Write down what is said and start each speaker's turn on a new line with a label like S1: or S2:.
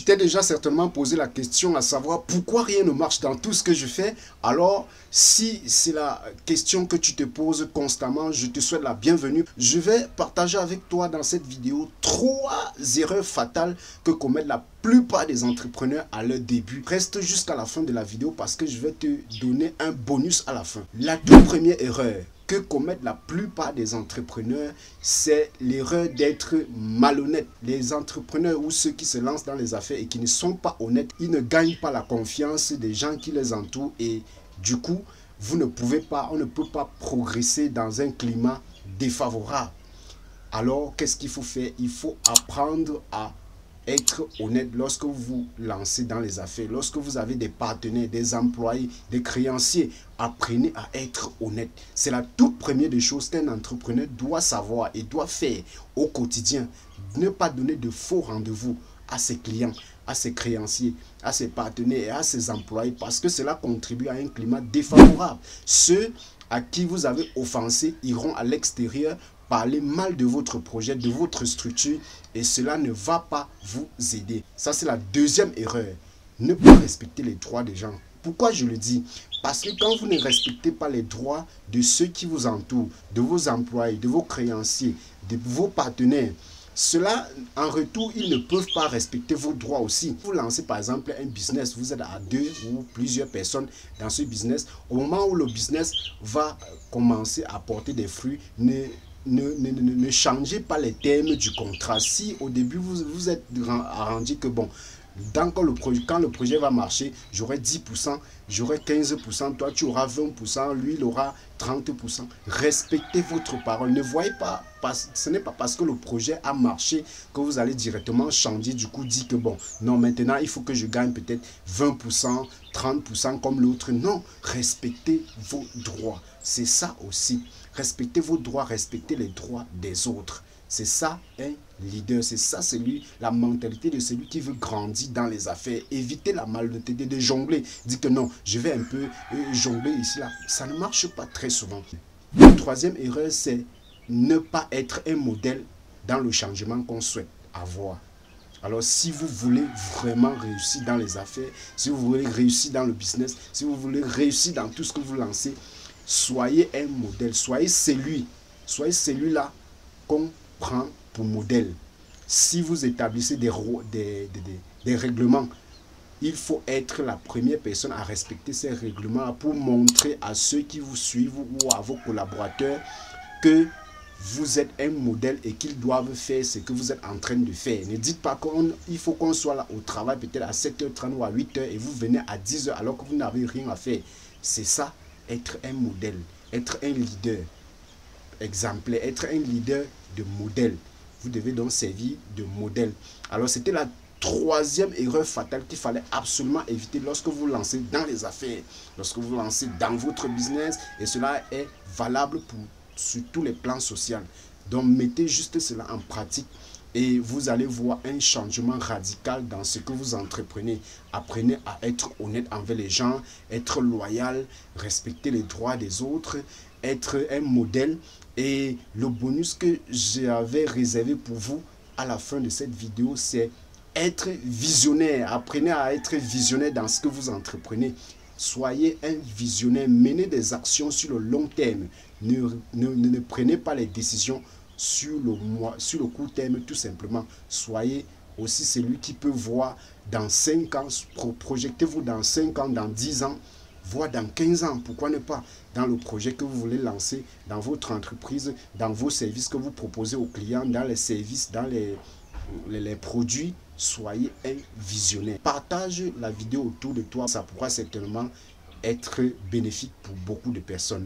S1: t'es déjà certainement posé la question à savoir pourquoi rien ne marche dans tout ce que je fais. Alors, si c'est la question que tu te poses constamment, je te souhaite la bienvenue. Je vais partager avec toi dans cette vidéo 3 erreurs fatales que commettent la plupart des entrepreneurs à leur début. Reste jusqu'à la fin de la vidéo parce que je vais te donner un bonus à la fin. La toute première erreur que commettent la plupart des entrepreneurs, c'est l'erreur d'être malhonnête. Les entrepreneurs ou ceux qui se lancent dans les affaires et qui ne sont pas honnêtes, ils ne gagnent pas la confiance des gens qui les entourent et du coup, on ne peut pas progresser dans un climat défavorable. Alors, qu'est-ce qu'il faut faire? Il faut apprendre à être honnête lorsque vous vous lancez dans les affaires, lorsque vous avez des partenaires, des employés, des créanciers. Apprenez à être honnête. C'est la toute première des choses qu'un entrepreneur doit savoir et doit faire au quotidien. Ne pas donner de faux rendez-vous à ses clients, à ses créanciers, à ses partenaires et à ses employés parce que cela contribue à un climat défavorable. Ceux à qui vous avez offensé iront à l'extérieur parler mal de votre projet, de votre structure et cela ne va pas vous aider. Ça, c'est la deuxième erreur. Ne pas respecter les droits des gens. Pourquoi je le dis? Parce que quand vous ne respectez pas les droits de ceux qui vous entourent, de vos employés, de vos créanciers, de vos partenaires, cela, en retour, ils ne peuvent pas respecter vos droits aussi. Vous lancez par exemple un business, vous êtes à 2 ou plusieurs personnes dans ce business. Au moment où le business va commencer à porter des fruits, ne changez pas les termes du contrat. Si au début vous êtes arrangé que bon, quand le projet va marcher, j'aurai 10%, j'aurai 15%, toi tu auras 20%, lui il aura 30%. Respectez votre parole. Ne voyez pas, ce n'est pas parce que le projet a marché que vous allez directement changer, du coup dire que bon, non maintenant il faut que je gagne peut-être 20%, 30% comme l'autre. Non, respectez vos droits. C'est ça aussi. Respectez vos droits, respectez les droits des autres. C'est ça un leader, c'est ça la mentalité de celui qui veut grandir dans les affaires. Évitez la malhonnêteté de jongler. Dites que non, je vais un peu jongler ici, là. Ça ne marche pas très souvent. La troisième erreur, c'est ne pas être un modèle dans le changement qu'on souhaite avoir. Alors, si vous voulez vraiment réussir dans les affaires, si vous voulez réussir dans le business, si vous voulez réussir dans tout ce que vous lancez, soyez un modèle, soyez celui-là qu'on prend pour modèle. Si vous établissez des règlements, il faut être la première personne à respecter ces règlements pour montrer à ceux qui vous suivent ou à vos collaborateurs que vous êtes un modèle et qu'ils doivent faire ce que vous êtes en train de faire. Ne dites pas qu'il faut qu'on soit là au travail peut-être à 7h30 ou à 8h et vous venez à 10h alors que vous n'avez rien à faire. C'est ça, être un modèle, être un leader exemplaire, être un leader de modèle. Vous devez donc servir de modèle. Alors c'était la troisième erreur fatale qu'il fallait absolument éviter lorsque vous lancez dans les affaires, lorsque vous lancez dans votre business, et cela est valable sur tous les plans sociaux. Donc mettez juste cela en pratique et vous allez voir un changement radical dans ce que vous entreprenez. Apprenez à être honnête envers les gens, être loyal, respecter les droits des autres, être un modèle. Et le bonus que j'avais réservé pour vous à la fin de cette vidéo, c'est être visionnaire. Apprenez à être visionnaire dans ce que vous entreprenez. Soyez un visionnaire, menez des actions sur le long terme. Ne prenez pas les décisions sur le court terme tout simplement. Soyez aussi celui qui peut voir dans 5 ans, projetez-vous dans 5 ans, dans 10 ans, voire dans 15 ans, pourquoi ne pas, dans le projet que vous voulez lancer, dans votre entreprise, dans vos services que vous proposez aux clients, dans les services, dans les produits. Soyez un visionnaire. Partage la vidéo autour de toi, ça pourra certainement être bénéfique pour beaucoup de personnes.